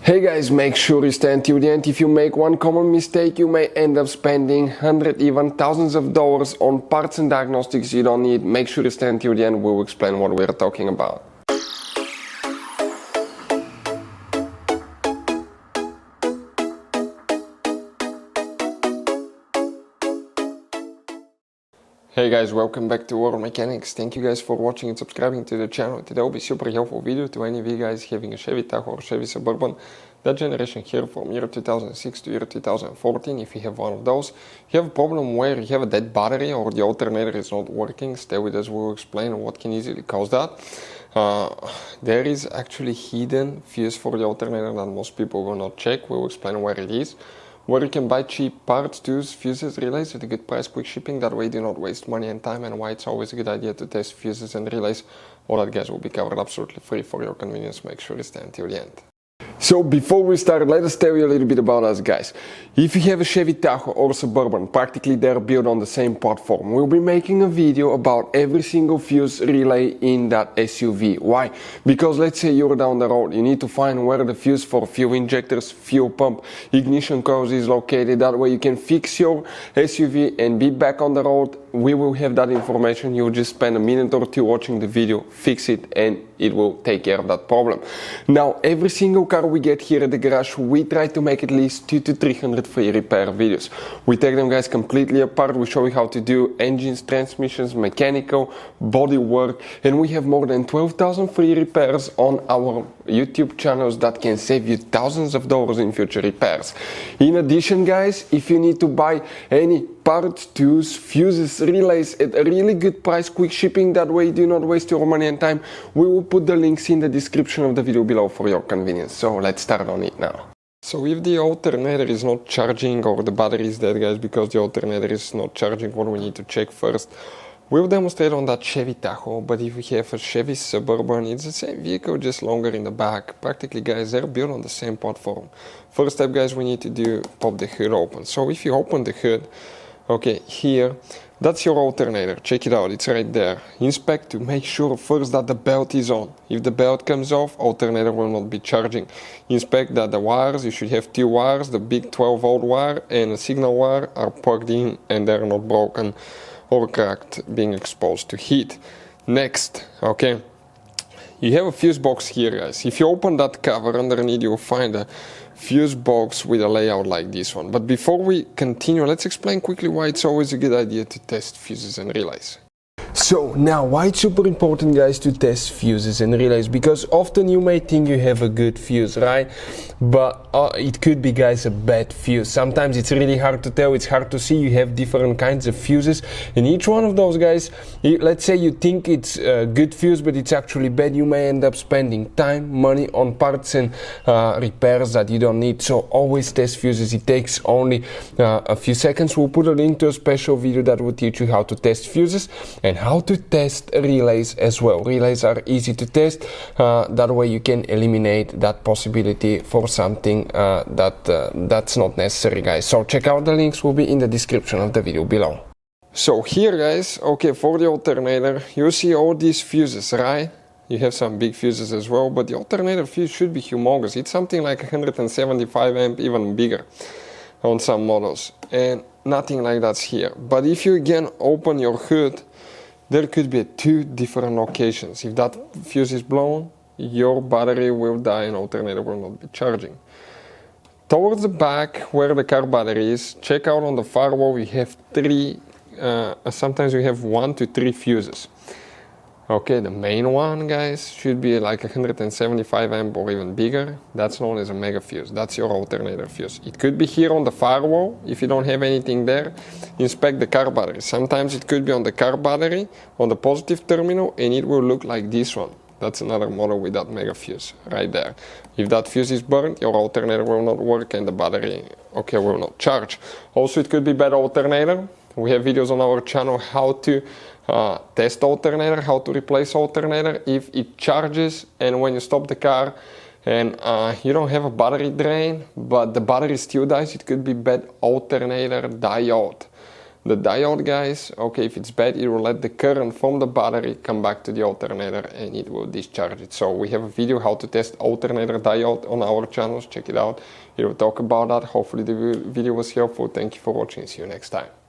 Hey guys, make sure you stay until the end. If you make one common mistake, you may end up spending hundreds, even thousands of dollars on parts and diagnostics you don't need. Make sure you stay until the end. We'll explain what we're talking about. Hey guys, welcome back to Auto Mechanics. Thank you guys for watching and subscribing to the channel. Today will be super helpful video to any of you guys having a Chevy Tahoe or Chevy Suburban. That generation here from year 2006 to year 2014. If you have one of those, you have a problem where you have a dead battery or the alternator is not working. Stay with us, we'll explain what can easily cause that. There is actually hidden fuse for the alternator that most people will not check. We'll explain where it is. Where you can buy cheap parts, tools, fuses, relays at a good price, quick shipping. That way you do not waste money and time, and why it's always a good idea to test fuses and relays. All that guys will be covered absolutely free for your convenience. Make sure you stay until the end. So before we start, let us tell you a little bit about us guys. If you have a Chevy Tahoe or Suburban, practically they're built on the same platform. We'll be making a video about every single fuse relay in that SUV. Why? Because let's say you're down the road, you need to find where the fuse for fuel injectors, fuel pump, ignition coils is located. That way you can fix your SUV and be back on the road. We will have that information. You'll just spend a minute or two watching the video, fix it, and it will take care of that problem. Now, every single car we get here at the garage, we try to make at least 200 to 300 free repair videos. We take them guys completely apart. We show you how to do engines, transmissions, mechanical, body work, and we have more than 12,000 free repairs on our YouTube channels that can save you thousands of dollars in future repairs. In addition guys, if you need to buy any parts, tools, fuses, relays at a really good price, quick shipping, that way you do not waste your money and time, we will put the links in the description of the video below for your convenience. So let's start on it now. So if the alternator is not charging or the battery is dead guys, because the alternator is not charging, what we need to check first, we'll demonstrate on that Chevy Tahoe, but if we have a Chevy Suburban, it's the same vehicle, just longer in the back. Practically guys, they're built on the same platform. First step guys, we need to do, pop the hood open. So if you open the hood, okay, here, that's your alternator. Check it out, it's right there. Inspect to make sure first that the belt is on. If the belt comes off, alternator will not be charging. Inspect that the wires, you should have two wires, the big 12-volt wire and a signal wire are plugged in and they're not broken or cracked, being exposed to heat. Next, okay, you have a fuse box here guys. If you open that cover underneath, you'll find a fuse box with a layout like this one. But before we continue, let's explain quickly why it's always a good idea to test fuses and relays. So now, why it's super important guys to test fuses and relays? Because often you may think you have a good fuse, right? But it could be guys a bad fuse. Sometimes it's really hard to tell, it's hard to see. You have different kinds of fuses, and each one of those guys, let's say you think it's a good fuse but it's actually bad, you may end up spending time, money on parts and repairs that you don't need. So always test fuses. It takes only a few seconds. We'll put a link to a special video that will teach you how to test fuses and how to test relays as well. Relays are easy to test, that way you can eliminate that possibility for something that's not necessary guys. So check out the links, will be in the description of the video below. So here guys, okay, for the alternator you see all these fuses, right? You have some big fuses as well, but the alternator fuse should be humongous. It's something like 175 amp, even bigger on some models, and nothing like that's here. But if you again open your hood, there could be two different locations. If that fuse is blown, your battery will die and alternator will not be charging. Towards the back, where the car battery is, check out on the firewall, we have three, sometimes we have 1 to 3 fuses. Okay, the main one, guys, should be like 175 amp or even bigger. That's known as a mega fuse. That's your alternator fuse. It could be here on the firewall. If you don't have anything there, inspect the car battery. Sometimes it could be on the car battery, on the positive terminal, and it will look like this one. That's another model with that mega fuse right there. If that fuse is burned, your alternator will not work and the battery, okay, will not charge. Also, it could be bad alternator. We have videos on our channel how to test alternator, how to replace alternator if it charges and when you stop the car and you don't have a battery drain but the battery still dies. It could be bad alternator diode. the diode, guys, okay, if it's bad, it will let the current from the battery come back to the alternator and it will discharge it. So we have a video how to test alternator diode on our channels. Check it out. It will talk about that. Hopefully the video was helpful. Thank you for watching. See you next time.